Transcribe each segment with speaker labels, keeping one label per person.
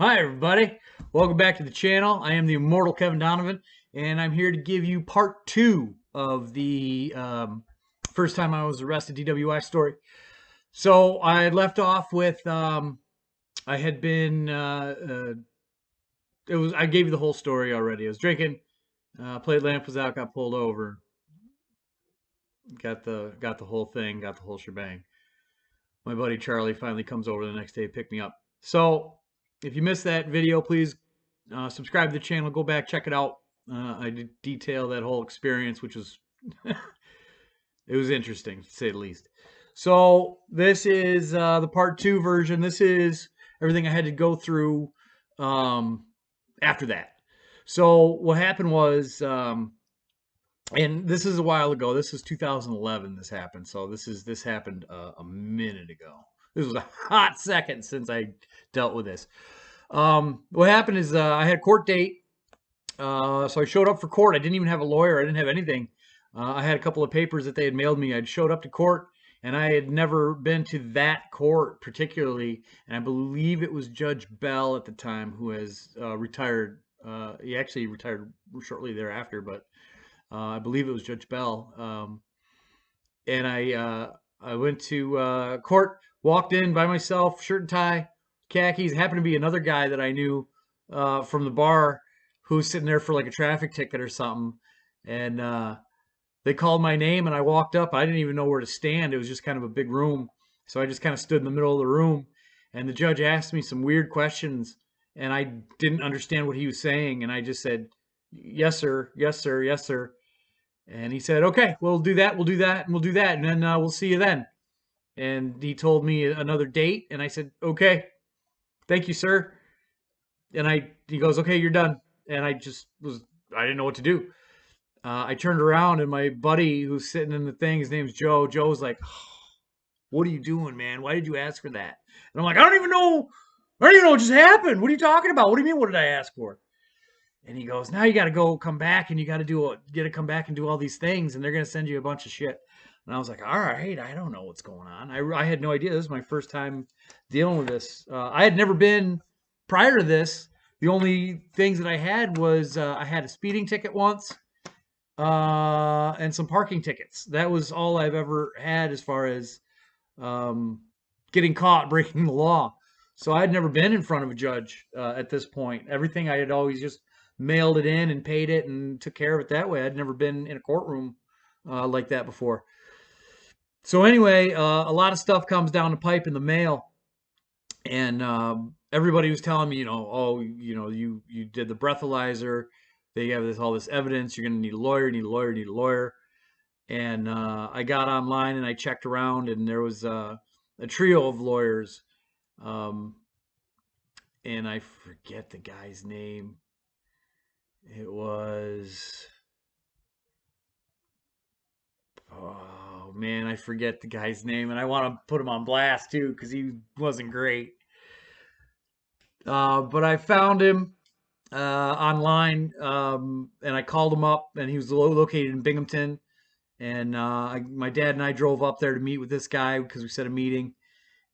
Speaker 1: Hi, everybody. Welcome back to the channel. I am the immortal Kevin Donovan, and I'm here to give you part two of the first time I was arrested DWI story. So I had left off with I had been I gave you the whole story already. I was drinking, plate lamp was out, got pulled over, got the whole thing, got the whole shebang. My buddy Charlie finally comes over the next day to pick me up. So if you missed that video, please subscribe to the channel. Go back, check it out. I did detail that whole experience, which was it was interesting to say the least. So this is the part two version. This is everything I had to go through after that. So what happened was, and this is a while ago. This is 2011. This happened. So this happened a minute ago. This was a hot second since I dealt with this. What happened is I had a court date. So I showed up for court. I didn't even have a lawyer. I didn't have anything. I had a couple of papers that they had mailed me. I'd showed up to court, and I had never been to that court particularly. And I believe it was Judge Bell at the time, who has retired. He actually retired shortly thereafter, but I believe it was Judge Bell. And I went to court, walked in by myself, shirt and tie, khakis. Happened to be another guy that I knew from the bar who was sitting there for like a traffic ticket or something. And they called my name, and I walked up. I didn't even know where to stand. It was just kind of a big room. So I just kind of stood in the middle of the room, and the judge asked me some weird questions, and I didn't understand what he was saying. And I just said, yes, sir, yes, sir, yes, sir. And he said, okay, we'll do that, we'll do that, and we'll do that, and then we'll see you then. And he told me another date, and I said, okay, thank you, sir. And he goes, okay, you're done. And I didn't know what to do. I turned around, and my buddy who's sitting in the thing, his name's Joe. Joe was like, oh, what are you doing, man? Why did you ask for that? And I'm like, I don't even know what just happened. What are you talking about? What do you mean, what did I ask for? And he goes, now you got to come back, and you got to come back and do all these things, and they're going to send you a bunch of shit. And I was like, all right, I don't know what's going on. I had no idea. This is my first time dealing with this. I had never been prior to this. The only things that I had was I had a speeding ticket once and some parking tickets. That was all I've ever had as far as getting caught breaking the law. So I had never been in front of a judge at this point. Everything I had always just mailed it in and paid it and took care of it that way. I'd never been in a courtroom like that before. So anyway, a lot of stuff comes down the pipe in the mail, and everybody was telling me, you did the breathalyzer. They have all this evidence. You're going to need a lawyer, need a lawyer, need a lawyer. And I got online and I checked around, and there was a trio of lawyers. And I forget the guy's name. It was, oh man, I forget the guy's name, and I want to put him on blast too because he wasn't great. But I found him online, and I called him up, and he was located in Binghamton. And my dad and I drove up there to meet with this guy because we set a meeting.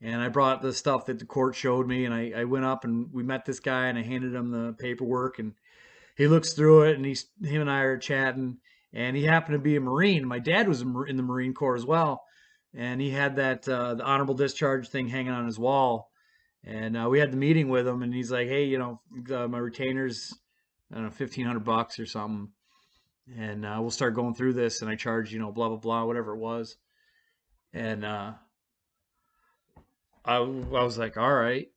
Speaker 1: And I brought the stuff that the court showed me, and I went up and we met this guy, and I handed him the paperwork, and he looks through it, and him and I are chatting, and he happened to be a Marine. My dad was in the Marine Corps as well, and he had that the honorable discharge thing hanging on his wall. And we had the meeting with him, and he's like, hey, my retainer's, I don't know, $1,500 or something, and we'll start going through this, and I charge, blah, blah, blah, whatever it was. And I was like, all right,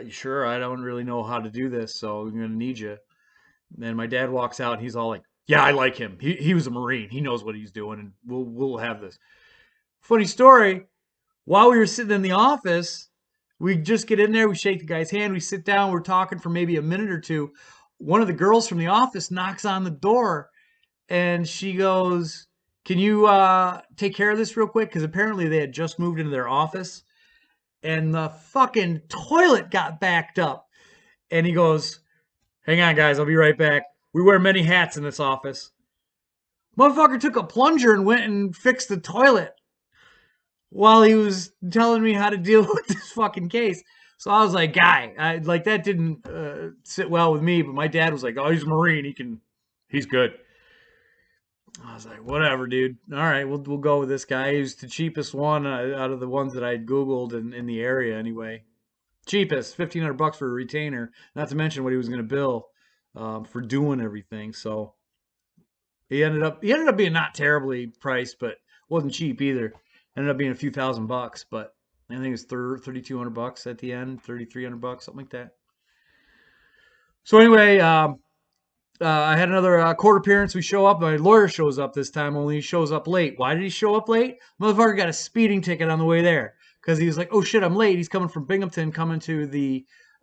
Speaker 1: sure, I don't really know how to do this, so I'm going to need you. And my dad walks out, and he's all like, yeah, I like him. He was a Marine. He knows what he's doing, and we'll have this. Funny story, while we were sitting in the office, we just get in there, we shake the guy's hand, we sit down, we're talking for maybe a minute or two. One of the girls from the office knocks on the door, and she goes, can you take care of this real quick? Because apparently they had just moved into their office, and the fucking toilet got backed up. And he goes, hang on, guys, I'll be right back. We wear many hats in this office. Motherfucker took a plunger and went and fixed the toilet while he was telling me how to deal with this fucking case. So I was like, guy, like that didn't sit well with me. But my dad was like, oh, he's a Marine. He's good. I was like, whatever, dude. All right, we'll go with this guy. He's the cheapest one out of the ones that I'd Googled in the area anyway. Cheapest, $1,500 for a retainer. Not to mention what he was going to bill for doing everything. So he ended up being not terribly priced, but wasn't cheap either. Ended up being a few $1,000, but I think it's $3,200 at the end, $3,300, something like that. So anyway, I had another court appearance. We show up. My lawyer shows up this time, only he shows up late. Why did he show up late? Motherfucker got a speeding ticket on the way there because he was like, "Oh shit, I'm late." He's coming from Binghamton, coming to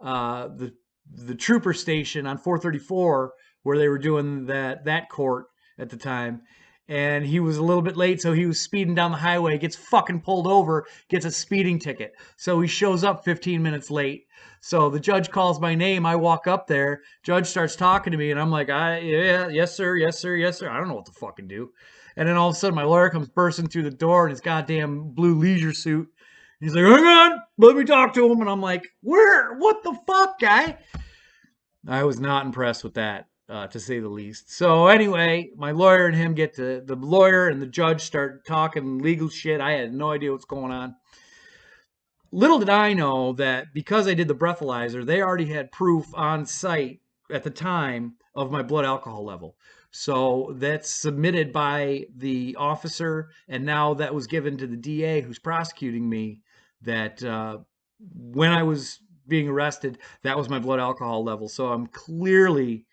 Speaker 1: uh, the the trooper station on 434 where they were doing that court at the time. And he was a little bit late, so he was speeding down the highway, gets fucking pulled over, gets a speeding ticket. So he shows up 15 minutes late. So the judge calls my name. I walk up there. Judge starts talking to me, and I'm like, yeah, yes, sir, yes, sir, yes, sir. I don't know what to fucking do. And then all of a sudden, my lawyer comes bursting through the door in his goddamn blue leisure suit. He's like, hang on, let me talk to him. And I'm like, what the fuck, guy? I was not impressed with that, to say the least. So anyway, my lawyer and him get to the lawyer and the judge start talking legal shit. I had no idea what's going on. Little did I know that because I did the breathalyzer, they already had proof on site at the time of my blood alcohol level. So that's submitted by the officer, and now that was given to the DA who's prosecuting me. That when I was being arrested, that was my blood alcohol level. So I'm clearly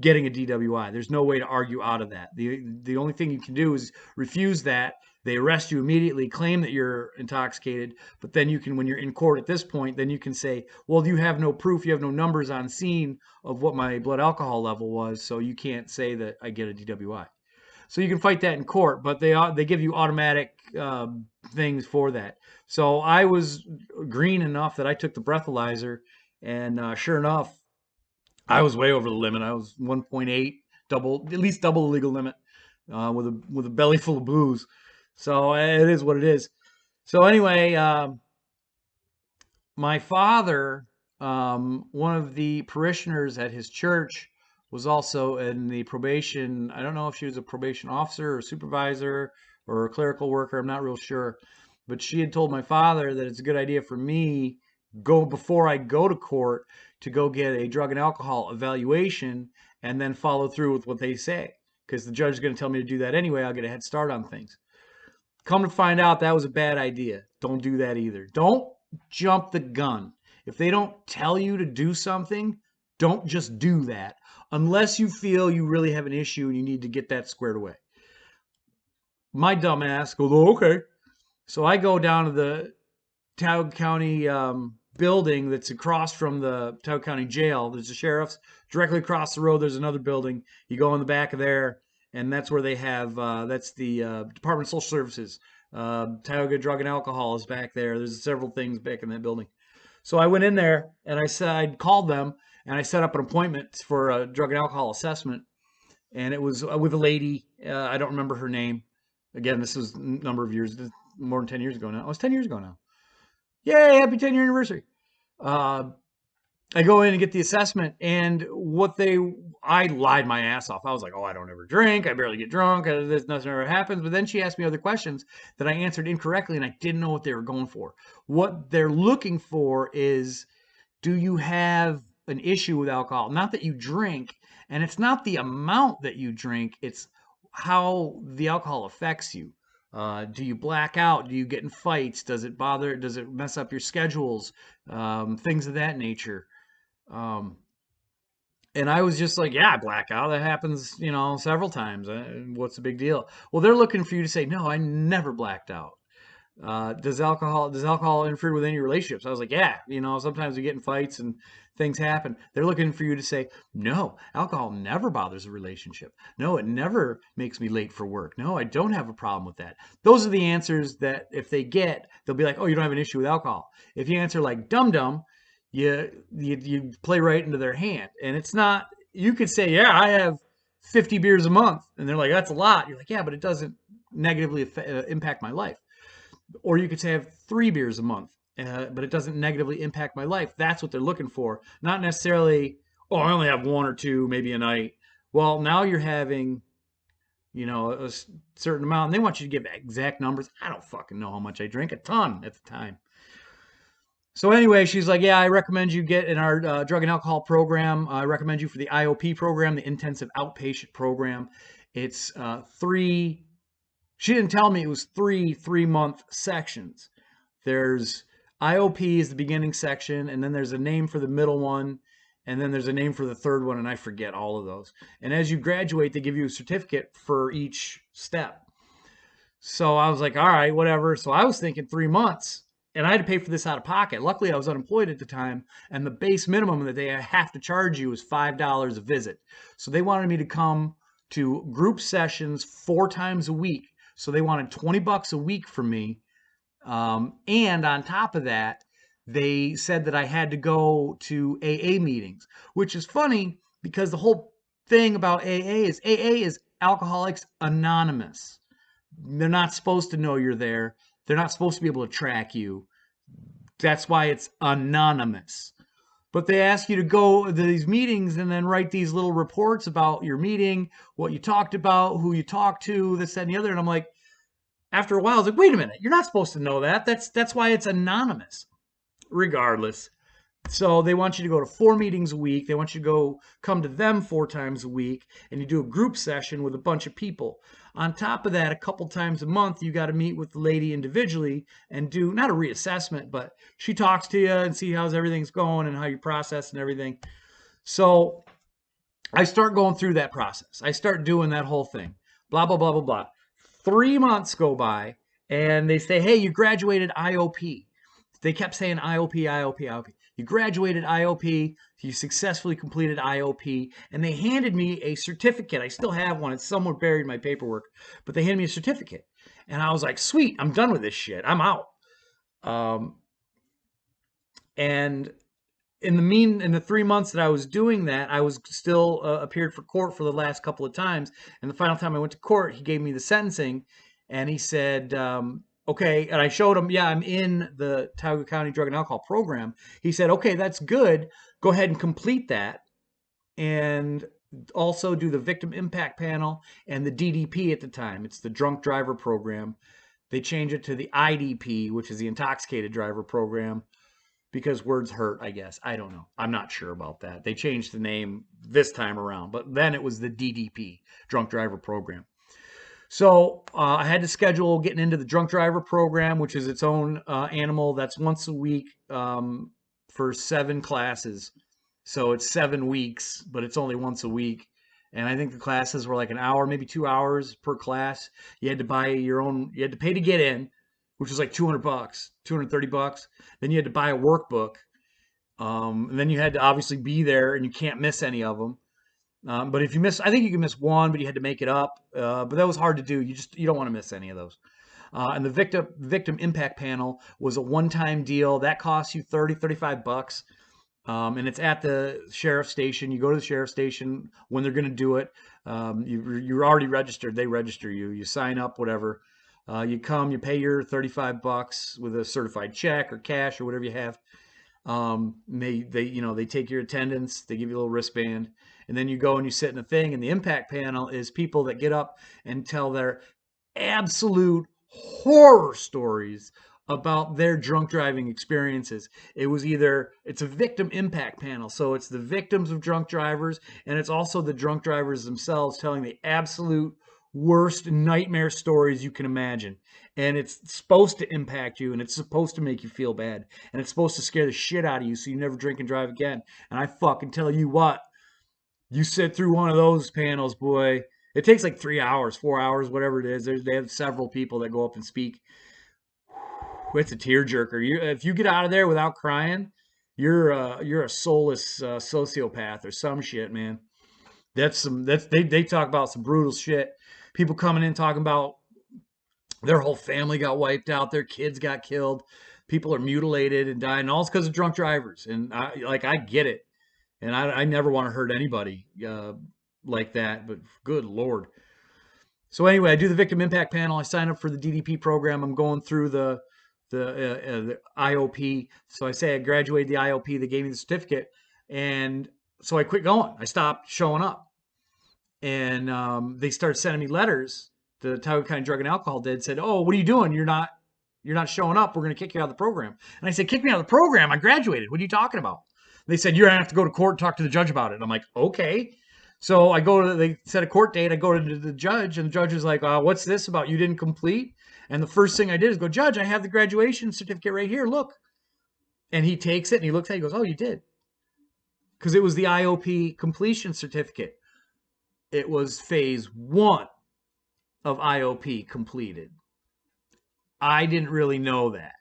Speaker 1: getting a DWI. There's no way to argue out of that. The only thing you can do is refuse that. They arrest you immediately, claim that you're intoxicated, but then you can, when you're in court at this point, then you can say, well, you have no proof, you have no numbers on scene of what my blood alcohol level was, so you can't say that I get a DWI. So you can fight that in court, but they give you automatic things for that. So I was green enough that I took the breathalyzer, and sure enough, I was way over the limit. I was 1.8, at least double the legal limit, with a belly full of booze. So it is what it is. So anyway, my father, one of the parishioners at his church, was also in the probation. I don't know if she was a probation officer or supervisor or a clerical worker. I'm not real sure. But she had told my father that it's a good idea for me before I go to court to go get a drug and alcohol evaluation and then follow through with what they say. Because the judge is going to tell me to do that anyway. I'll get a head start on things. Come to find out, that was a bad idea. Don't do that either. Don't jump the gun. If they don't tell you to do something, don't just do that unless you feel you really have an issue and you need to get that squared away. My dumb ass goes, oh, okay. So I go down to the Tioga County building that's across from the Tioga County Jail. There's the sheriff's. Directly across the road, there's another building. You go in the back of there, and that's where they have, that's the Department of Social Services. Tioga Drug and Alcohol is back there. There's several things back in that building. So I went in there, and I'd called them, and I set up an appointment for a drug and alcohol assessment. And it was with a lady. I don't remember her name. Again, this was a number of years, more than 10 years ago now. Oh, it's 10 years ago now. Yay, happy 10-year anniversary. I go in and get the assessment, and I lied my ass off. I was like, oh, I don't ever drink. I barely get drunk. This nothing ever happens. But then she asked me other questions that I answered incorrectly, and I didn't know what they were going for. What they're looking for is, do you have an issue with alcohol? Not that you drink, and it's not the amount that you drink. It's how the alcohol affects you. Do you black out? Do you get in fights? Does it mess up your schedules? Things of that nature. And I was just like, yeah, I black out. That happens, several times. What's the big deal? Well, they're looking for you to say, no, I never blacked out. Does alcohol interfere with any relationships? I was like, yeah, sometimes we get in fights and things happen. They're looking for you to say, no, alcohol never bothers a relationship. No, it never makes me late for work. No, I don't have a problem with that. Those are the answers that if they get, they'll be like, oh, you don't have an issue with alcohol. If you answer like dum-dum, you play right into their hand. And it's not, you could say, yeah, I have 50 beers a month. And they're like, that's a lot. You're like, yeah, but it doesn't negatively impact my life. Or you could say I have 3 beers a month. but it doesn't negatively impact my life. That's what they're looking for. Not necessarily, oh, I only have one or two, maybe a night. Well, now you're having, a certain amount, and they want you to give exact numbers. I don't fucking know how much I drink, a ton at the time. So anyway, she's like, yeah, I recommend you get in our drug and alcohol program. I recommend you for the IOP program, the intensive outpatient program. It's three. She didn't tell me it was three-month sections. There's IOP is the beginning section, and then there's a name for the middle one, and then there's a name for the third one, and I forget all of those. And as you graduate, they give you a certificate for each step. So I was like, all right, whatever. So I was thinking 3 months, and I had to pay for this out of pocket. Luckily, I was unemployed at the time, and the base minimum that they have to charge you is $5 a visit. So they wanted me to come to group sessions 4 times a week. So they wanted $20 a week from me. And on top of that, they said that I had to go to AA meetings, which is funny because the whole thing about AA is Alcoholics Anonymous. They're not supposed to know you're there. They're not supposed to be able to track you. That's why it's anonymous. But they ask you to go to these meetings and then write these little reports about your meeting, what you talked about, who you talked to, this, that, and the other. And I'm like, after a while, I was like, wait a minute, you're not supposed to know that. That's why it's anonymous. Regardless. So they want you to go to 4 meetings a week. They want you to come to them 4 times a week, and you do a group session with a bunch of people. On top of that, a couple times a month, you got to meet with the lady individually and do not a reassessment, but she talks to you and see how's everything's going and how you process and everything. So I start going through that process. I start doing that whole thing. Blah, blah, blah, blah, blah. 3 months go by, and they say, hey, you graduated IOP. They kept saying IOP, IOP, IOP. You graduated IOP. You successfully completed IOP. And they handed me a certificate. I still have one. It's somewhere buried in my paperwork. But they handed me a certificate. And I was like, sweet, I'm done with this shit. I'm out. And in the 3 months that I was doing that, I was still appeared for court for the last couple of times. And the final time I went to court, he gave me the sentencing. And he said, okay, and I showed him, yeah, I'm in the Tioga County Drug and Alcohol Program. He said, okay, that's good. Go ahead and complete that. And also do the Victim Impact Panel and the DDP at the time. It's the Drunk Driver Program. They changed it to the IDP, which is the Intoxicated Driver Program, because words hurt, I guess. I don't know. I'm not sure about that. They changed the name this time around, but then it was the DDP, Drunk Driver Program. So I had to schedule getting into the drunk driver program, which is its own animal. That's once a week for 7 classes. So it's 7 weeks, but it's only once a week. And I think the classes were like an hour, maybe 2 hours per class. You had to buy your own, you had to pay to get in, which was like $200, $230. Then you had to buy a workbook. And then you had to obviously be there, and you can't miss any of them. But if you miss, I think you can miss one, but you had to make it up. But that was hard to do. You don't want to miss any of those. And the victim impact panel was a one-time deal that costs you $35. And it's at the sheriff's station. You go to the sheriff's station when they're going to do it. You're already registered. They register you. You sign up, whatever. You come, you pay your $35 with a certified check or cash or whatever you have. They take your attendance. They give you a little wristband. And then you go and you sit in a thing, and the impact panel is people that get up and tell their absolute horror stories about their drunk driving experiences. It's a victim impact panel. So it's the victims of drunk drivers, and it's also the drunk drivers themselves telling the absolute worst nightmare stories you can imagine. And it's supposed to impact you, and it's supposed to make you feel bad, and it's supposed to scare the shit out of you so you never drink and drive again. And I fucking tell you what, you sit through one of those panels, boy, it takes like 3 hours, 4 hours, whatever it is. They have several people that go up and speak. It's a tearjerker. If you get out of there without crying, you're a soulless sociopath or some shit, man. They talk about some brutal shit. People coming in talking about their whole family got wiped out, their kids got killed, people are mutilated and dying, all because of drunk drivers. And I get it. And I never want to hurt anybody like that, but good Lord. So anyway, I do the victim impact panel. I sign up for the DDP program. I'm going through the the IOP. So I say I graduated the IOP. They gave me the certificate, and so I quit going. I stopped showing up, and they started sending me letters. The Tioga County Drug and Alcohol did said, "Oh, what are you doing? You're not showing up. We're going to kick you out of the program." And I said, "Kick me out of the program? I graduated. What are you talking about?" They said, "You're going to have to go to court and talk to the judge about it." And I'm like, "Okay." So they set a court date. I go to the judge, and the judge is like, "What's this about? You didn't complete?" And the first thing I did is go, "Judge, I have the graduation certificate right here. Look." And he takes it and he looks at it. He goes, "Oh, you did." Because it was the IOP completion certificate. It was phase 1 of IOP completed. I didn't really know that.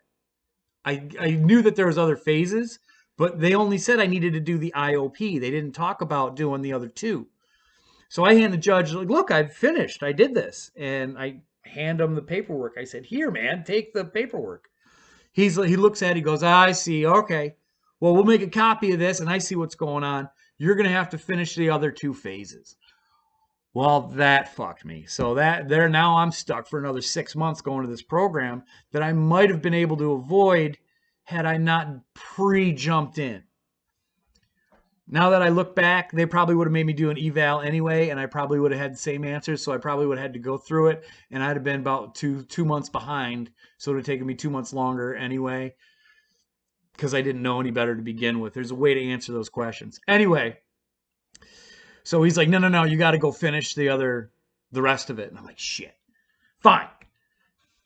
Speaker 1: I knew that there was other phases, but they only said I needed to do the IOP. They didn't talk about doing the other 2. So I hand the judge, like, "Look, I've finished. I did this." And I hand him the paperwork. I said, "Here, man, take the paperwork." He looks at it, he goes, "I see. Okay. Well, we'll make a copy of this, and I see what's going on. You're going to have to finish the other 2 phases." Well, that fucked me. So now I'm stuck for another 6 months going to this program that I might have been able to avoid had I not pre-jumped in. Now that I look back, they probably would have made me do an eval anyway, and I probably would have had the same answers. So I probably would have had to go through it, and I'd have been about two months behind. So it would have taken me 2 months longer anyway, because I didn't know any better to begin with. There's a way to answer those questions. Anyway, so he's like, no, you got to go finish the rest of it. And I'm like, shit, fine.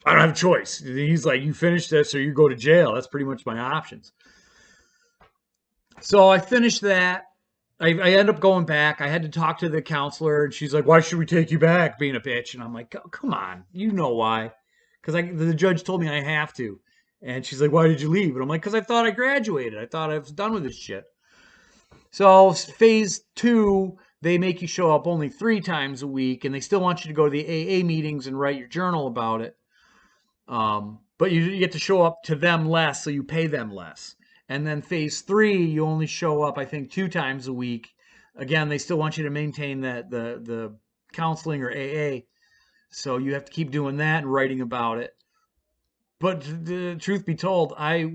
Speaker 1: I don't have a choice. He's like, you finish this or you go to jail. That's pretty much my options. So I finished that. I end up going back. I had to talk to the counselor, and she's like, "Why should we take you back?" Being a bitch. And I'm like, "Come on, you know why?" Because the judge told me I have to. And she's like, "Why did you leave?" And I'm like, "Because I thought I graduated. I thought I was done with this shit." So phase 2, they make you show up only 3 times a week, and they still want you to go to the AA meetings and write your journal about it. But you get to show up to them less, so you pay them less. And then phase 3, you only show up, I think, 2 times a week. Again, they still want you to maintain the counseling or AA, so you have to keep doing that and writing about it. But the truth be told, I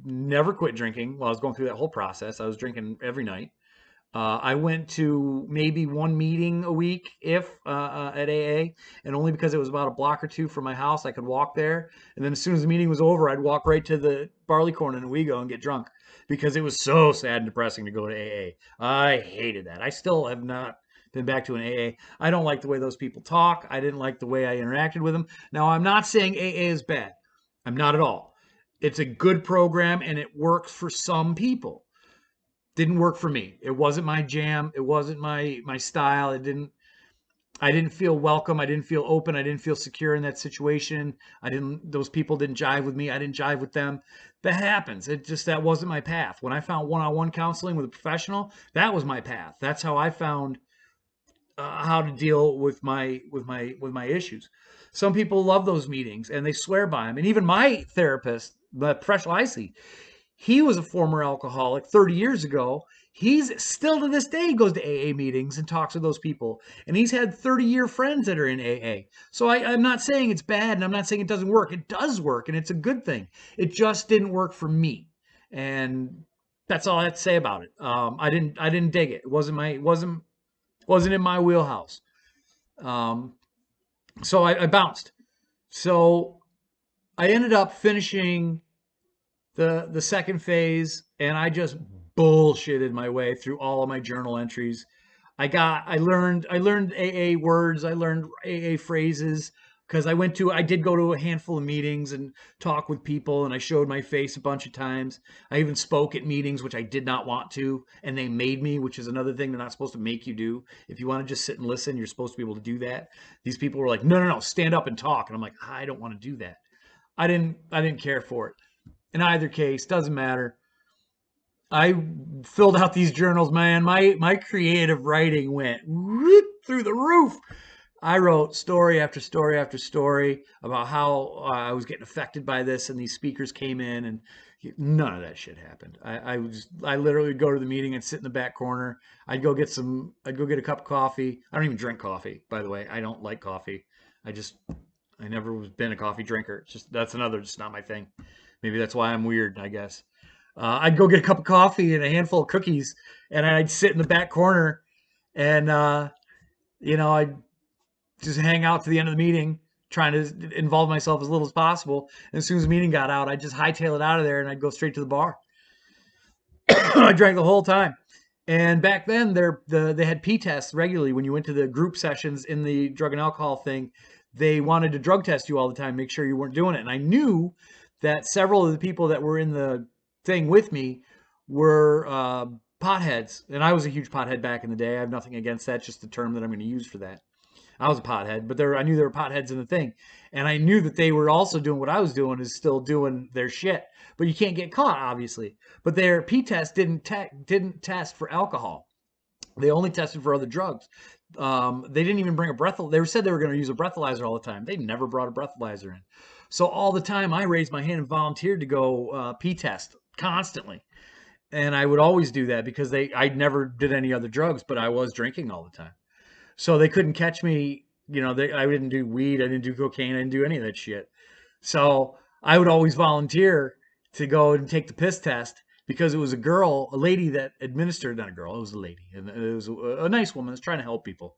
Speaker 1: never quit drinking while I was going through that whole process. I was drinking every night. I went to maybe 1 meeting a week, if at AA, and only because it was about a block or 2 from my house. I could walk there, and then as soon as the meeting was over, I'd walk right to the Barleycorn in Owego and get drunk because it was so sad and depressing to go to AA. I hated that. I still have not been back to an AA. I don't like the way those people talk. I didn't like the way I interacted with them. Now, I'm not saying AA is bad. I'm not at all. It's a good program, and it works for some people. Didn't work for me. It wasn't my jam. It wasn't my style. I didn't feel welcome. I didn't feel open. I didn't feel secure in that situation. Those people didn't jive with me. I didn't jive with them. That happens. That wasn't my path. When I found one-on-one counseling with a professional, that was my path. That's how I found how to deal with my issues. Some people love those meetings and they swear by them. And even my therapist, the professional I see, he was a former alcoholic 30 years ago. He's still to this day goes to AA meetings and talks to those people. And he's had 30-year friends that are in AA. So I'm not saying it's bad, and I'm not saying it doesn't work. It does work, and it's a good thing. It just didn't work for me. And that's all I have to say about it. I didn't dig it. It wasn't in my wheelhouse. So I bounced. So I ended up finishing the second phase, and I just bullshitted my way through all of my journal entries. I learned AA words, I learned AA phrases, because I did go to a handful of meetings and talk with people, and I showed my face a bunch of times. I even spoke at meetings, which I did not want to, and they made me, which is another thing they're not supposed to make you do. If you want to just sit and listen, you're supposed to be able to do that. These people were like, no, stand up and talk. And I'm like, I don't want to do that. I didn't care for it. In either case, doesn't matter. I filled out these journals, man. My creative writing went whoop through the roof. I wrote story after story after story about how I was getting affected by this, and these speakers came in, and none of that shit happened. I literally would go to the meeting and sit in the back corner. I'd go get a cup of coffee. I don't even drink coffee, by the way. I don't like coffee. I never was been a coffee drinker. It's just that's another just not my thing. Maybe that's why I'm weird, I guess. I'd go get a cup of coffee and a handful of cookies, and I'd sit in the back corner, and I'd just hang out to the end of the meeting, trying to involve myself as little as possible. And as soon as the meeting got out, I'd just hightail it out of there, and I'd go straight to the bar. I drank the whole time. And back then, they had P tests regularly when you went to the group sessions in the drug and alcohol thing. They wanted to drug test you all the time, make sure you weren't doing it. And I knew that several of the people that were in the thing with me were potheads, and I was a huge pothead back in the day. I have nothing against that; just the term that I'm going to use for that. I was a pothead, but I knew there were potheads in the thing, and I knew that they were also doing what I was doing, is still doing their shit. But you can't get caught, obviously. But their P test didn't test for alcohol. They only tested for other drugs. They didn't even bring a breathalyzer. They said they were going to use a breathalyzer all the time. They never brought a breathalyzer in. So all the time, I raised my hand and volunteered to go P test constantly. And I would always do that because I never did any other drugs, but I was drinking all the time. So they couldn't catch me. I didn't do weed. I didn't do cocaine. I didn't do any of that shit. So I would always volunteer to go and take the piss test because it was a lady that administered, not a girl, it was a lady. And it was a nice woman that's trying to help people.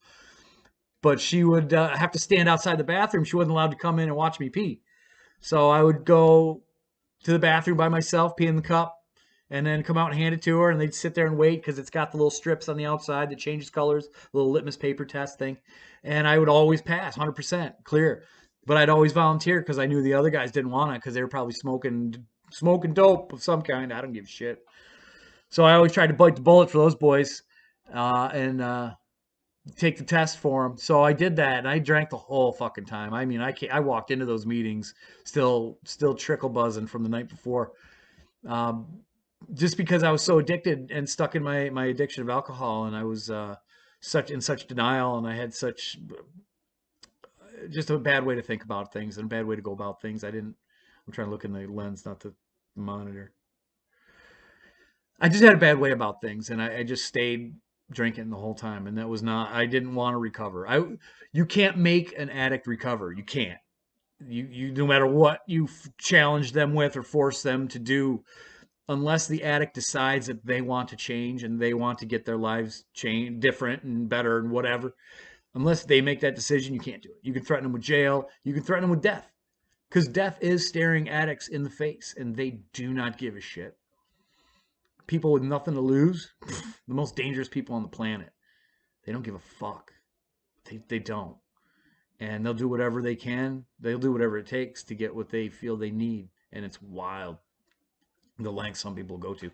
Speaker 1: But she would have to stand outside the bathroom. She wasn't allowed to come in and watch me pee. So I would go to the bathroom by myself, pee in the cup, and then come out and hand it to her, and they'd sit there and wait because it's got the little strips on the outside that changes colors, little litmus paper test thing. And I would always pass 100% clear. But I'd always volunteer because I knew the other guys didn't want it because they were probably smoking dope of some kind. I don't give a shit. So I always tried to bite the bullet for those boys and take the test for them. So I did that, and I drank the whole fucking time. I mean, I walked into those meetings still trickle buzzing from the night before. Just because I was so addicted and stuck in my addiction of alcohol, and I was such denial, and I had such just a bad way to think about things and a bad way to go about things. I'm trying to look in the lens, not the monitor. I just had a bad way about things, and I just stayed drinking the whole time, and I didn't want to recover. You can't make an addict recover. You can't. You no matter what you challenge them with or force them to do, unless the addict decides that they want to change and they want to get their lives different and better and whatever, unless they make that decision, you can't do it. You can threaten them with jail. You can threaten them with death, because death is staring addicts in the face, and they do not give a shit. People with nothing to lose, the most dangerous people on the planet, they don't give a fuck. They don't. And they'll do whatever they can. They'll do whatever it takes to get what they feel they need. And it's wild, the lengths some people go to.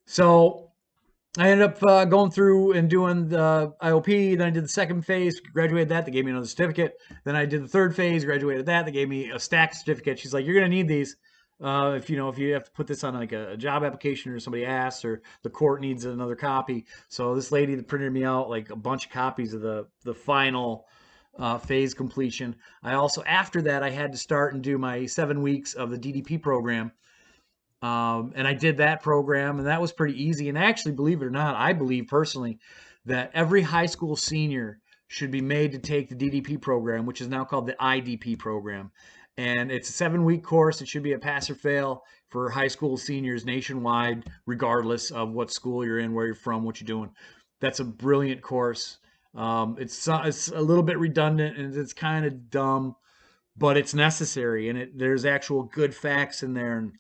Speaker 1: So I ended up going through and doing the IOP. Then I did the second phase, graduated that. They gave me another certificate. Then I did the third phase, graduated that. They gave me a stack certificate. She's like, you're going to need these. If you have to put this on like a job application, or somebody asks, or the court needs another copy. So this lady that printed me out like a bunch of copies of the final phase completion. I also, after that, I had to start and do my 7 weeks of the DDP program. And I did that program, and that was pretty easy. And actually, believe it or not, I believe personally that every high school senior should be made to take the DDP program, which is now called the IDP program. And it's a 7-week course. It should be a pass or fail for high school seniors nationwide, regardless of what school you're in, where you're from, what you're doing. That's a brilliant course. It's a little bit redundant, and it's kind of dumb, but it's necessary. And there's actual good facts in there. And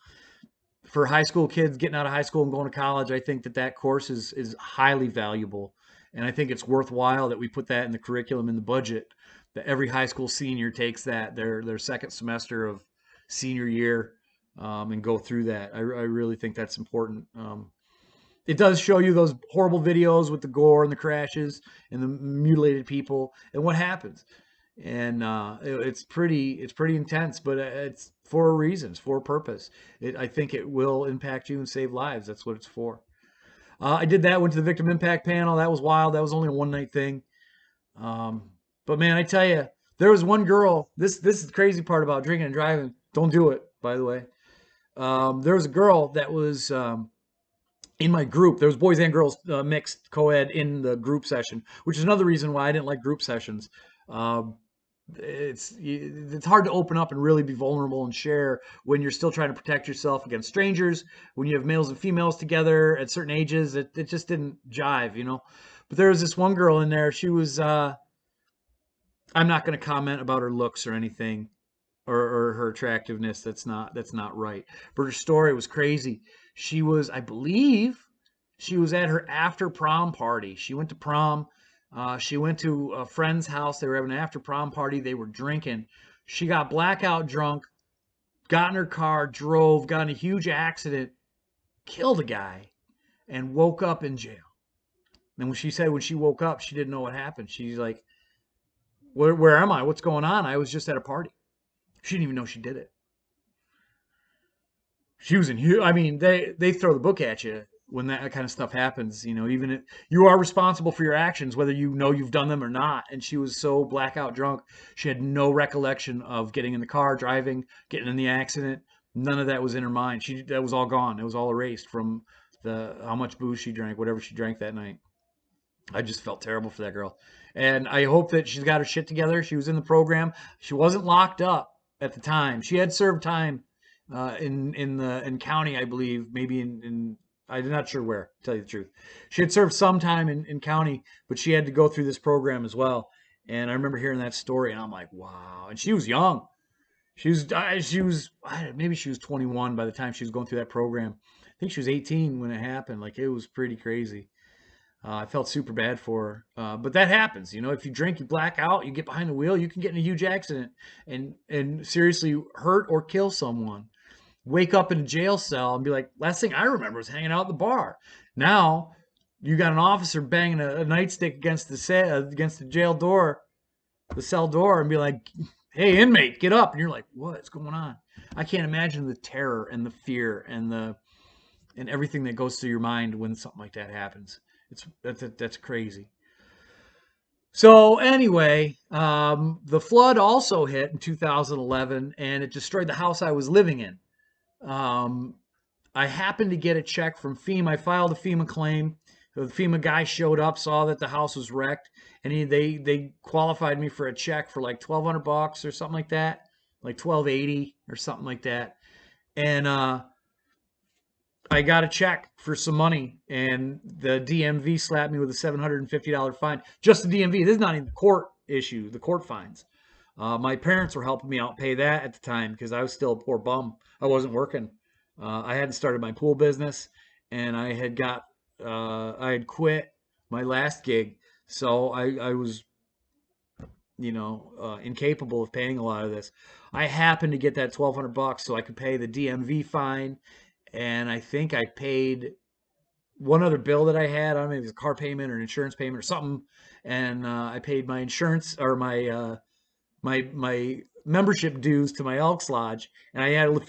Speaker 1: for high school kids getting out of high school and going to college, I think that course is highly valuable. And I think it's worthwhile that we put that in the curriculum, in the budget, that every high school senior takes that their second semester of senior year and go through that. I really think that's important. It does show you those horrible videos with the gore and the crashes and the mutilated people and what happens. And it's pretty intense, but it's for a reason. It's for a purpose. I think it will impact you and save lives. That's what it's for. I did that, went to the victim impact panel. That was wild. That was only a one-night thing. But man, I tell you, there was one girl. This is the crazy part about drinking and driving. Don't do it, by the way. There was a girl that was in my group. There was boys and girls mixed co-ed in the group session, which is another reason why I didn't like group sessions. it's hard to open up and really be vulnerable and share when you're still trying to protect yourself against strangers. When you have males and females together at certain ages, it just didn't jive, you know. But there was this one girl in there. She was I'm not going to comment about her looks or anything, or her attractiveness. That's not right. But her story was crazy. She was, I believe, she was at her after prom party. She went to prom. She went to a friend's house. They were having an after prom party. They were drinking. She got blackout drunk, got in her car, drove, got in a huge accident, killed a guy, and woke up in jail. And when she said when she woke up, she didn't know what happened. She's like, where am I? What's going on? I was just at a party. She didn't even know she did it. She was in huge. I mean, they throw the book at you when that kind of stuff happens. You know, even if you are responsible for your actions, whether you know you've done them or not. And she was so blackout drunk, she had no recollection of getting in the car, driving, getting in the accident. None of that was in her mind. That was all gone. It was all erased from the how much booze she drank, whatever she drank that night. I just felt terrible for that girl. And I hope that she's got her shit together. She was in the program. She wasn't locked up at the time. She had served time in county, I believe, maybe in I'm not sure where, to tell you the truth. She had served some time in county, but she had to go through this program as well. And I remember hearing that story, and I'm like, wow. And she was young. Maybe she was 21 by the time she was going through that program. I think she was 18 when it happened. Like, it was pretty crazy. I felt super bad for her, but that happens. You know, if you drink, you black out, you get behind the wheel, you can get in a huge accident and seriously hurt or kill someone. Wake up in a jail cell and be like, last thing I remember was hanging out at the bar. Now you got an officer banging a nightstick against the jail door, the cell door, and be like, "Hey, inmate, get up!" And you're like, "What's going on?" I can't imagine the terror and the fear and everything that goes through your mind when something like that happens. That's crazy. So anyway, the flood also hit in 2011, and it destroyed the house I was living in. Um, I happened to get a check from FEMA. I filed a FEMA claim. The FEMA guy showed up, saw that the house was wrecked, and they qualified me for a check for like $1,200 or something like that, like 1280 or something like that. And I got a check for some money, and the DMV slapped me with a $750 fine. Just the DMV. This is not even the court issue, the court fines. My parents were helping me out pay that at the time because I was still a poor bum. I wasn't working. I hadn't started my pool business, and I had quit my last gig, so I was incapable of paying a lot of this. I happened to get that $1,200 so I could pay the DMV fine, and I think I paid one other bill that I had. I don't know, maybe it was a car payment or an insurance payment or something, and I paid my insurance or my membership dues to my Elks Lodge, and I had a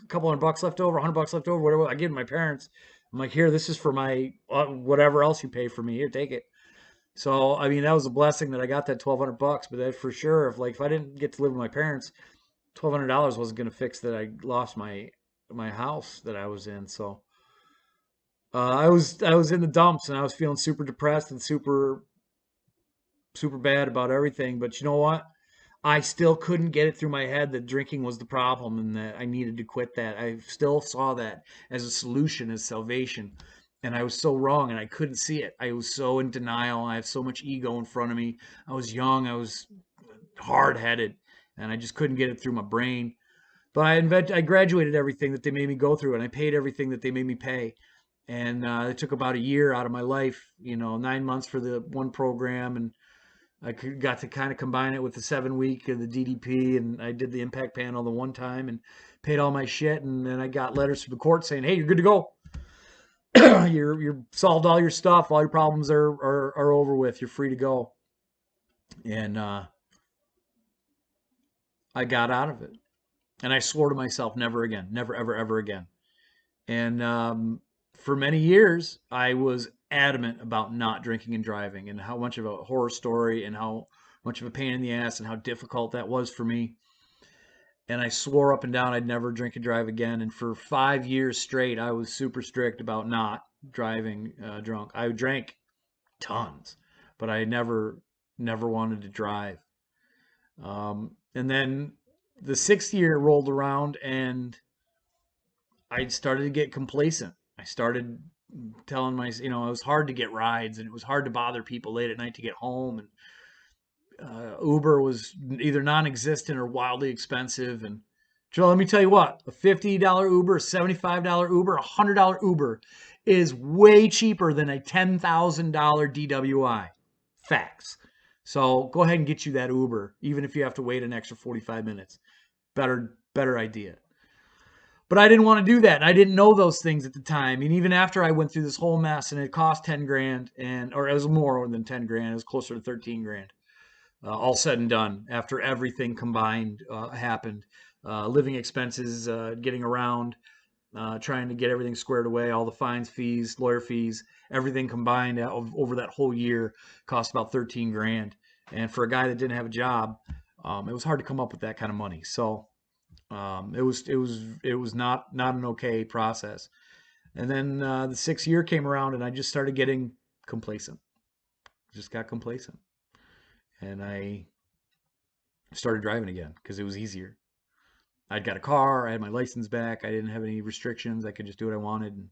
Speaker 1: couple $100 left over, $100 left over, whatever. I gave my parents. I'm like, here, this is for my whatever else you pay for me. Here, take it. So I mean, that was a blessing that I got that $1,200. But that for sure, if I didn't get to live with my parents, $1,200 wasn't going to fix that. I lost my house that I was in. So I was in the dumps, and I was feeling super depressed and super bad about everything. But you know what? I still couldn't get it through my head that drinking was the problem and that I needed to quit that. I still saw that as a solution, as salvation. And I was so wrong and I couldn't see it. I was so in denial. I have so much ego in front of me. I was young. I was hard headed and I just couldn't get it through my brain. But I graduated everything that they made me go through and I paid everything that they made me pay. And it took about a year out of my life, 9 months for the one program, and got to kind of combine it with the 7 week of the DDP, and I did the impact panel the one time and paid all my shit, and then I got letters from the court saying, "Hey, you're good to go. You're solved all your stuff. All your problems are over with. You're free to go." And I got out of it, and I swore to myself, never again, never ever ever again. And for many years, I was adamant about not drinking and driving, and how much of a horror story and how much of a pain in the ass and how difficult that was for me. And I swore up and down I'd never drink and drive again. And for 5 years straight, I was super strict about not driving drunk. I drank tons, but I never wanted to drive. And then the 6th year rolled around and I started to get complacent. I started telling it was hard to get rides and it was hard to bother people late at night to get home. And Uber was either non-existent or wildly expensive. And Joe, let me tell you what, a $50 Uber, a $75 Uber, a $100 Uber is way cheaper than a $10,000 DWI. Facts. So go ahead and get you that Uber, even if you have to wait an extra 45 minutes. Better idea. But I didn't want to do that. And I didn't know those things at the time. And even after I went through this whole mess and it cost 10 grand or it was more than 10 grand, it was closer to 13 grand. All said and done after everything combined happened. Living expenses, getting around, trying to get everything squared away, all the fines, fees, lawyer fees, everything combined over that whole year cost about 13 grand. And for a guy that didn't have a job, it was hard to come up with that kind of money. So it was not an okay process. And then the 6th year came around, and I just started getting complacent. Just got complacent, and I started driving again because it was easier. I'd got a car, I had my license back, I didn't have any restrictions, I could just do what I wanted. And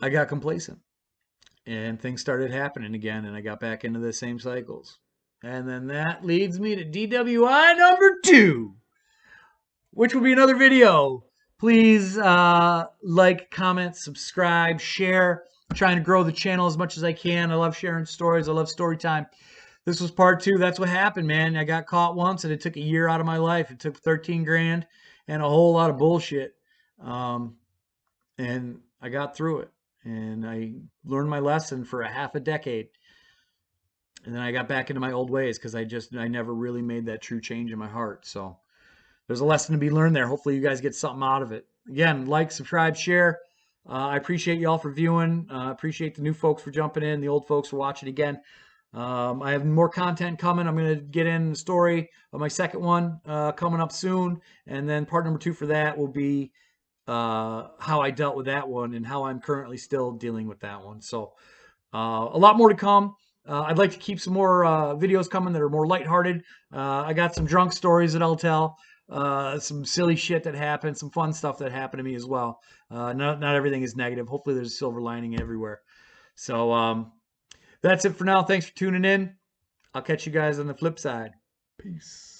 Speaker 1: I got complacent, and things started happening again, and I got back into the same cycles. And then that leads me to DWI number 2, which will be another video. Please like, comment, subscribe, share. I'm trying to grow the channel as much as I can. I love sharing stories. I love story time. This was part 2. That's what happened, man. I got caught once, and it took a year out of my life. It took 13 grand and a whole lot of bullshit. And I got through it, and I learned my lesson for a half a decade. And then I got back into my old ways because I never really made that true change in my heart. So there's a lesson to be learned there. Hopefully you guys get something out of it. Again, like, subscribe, share. I appreciate y'all for viewing. Appreciate the new folks for jumping in, the old folks for watching again. I have more content coming. I'm going to get in the story of my second one coming up soon. And then part number 2 for that will be how I dealt with that one and how I'm currently still dealing with that one. So a lot more to come. I'd like to keep some more videos coming that are more lighthearted. I got some drunk stories that I'll tell. Some silly shit that happened, some fun stuff that happened to me as well. Not everything is negative. Hopefully there's a silver lining everywhere. So that's it for now. Thanks for tuning in. I'll catch you guys on the flip side. Peace.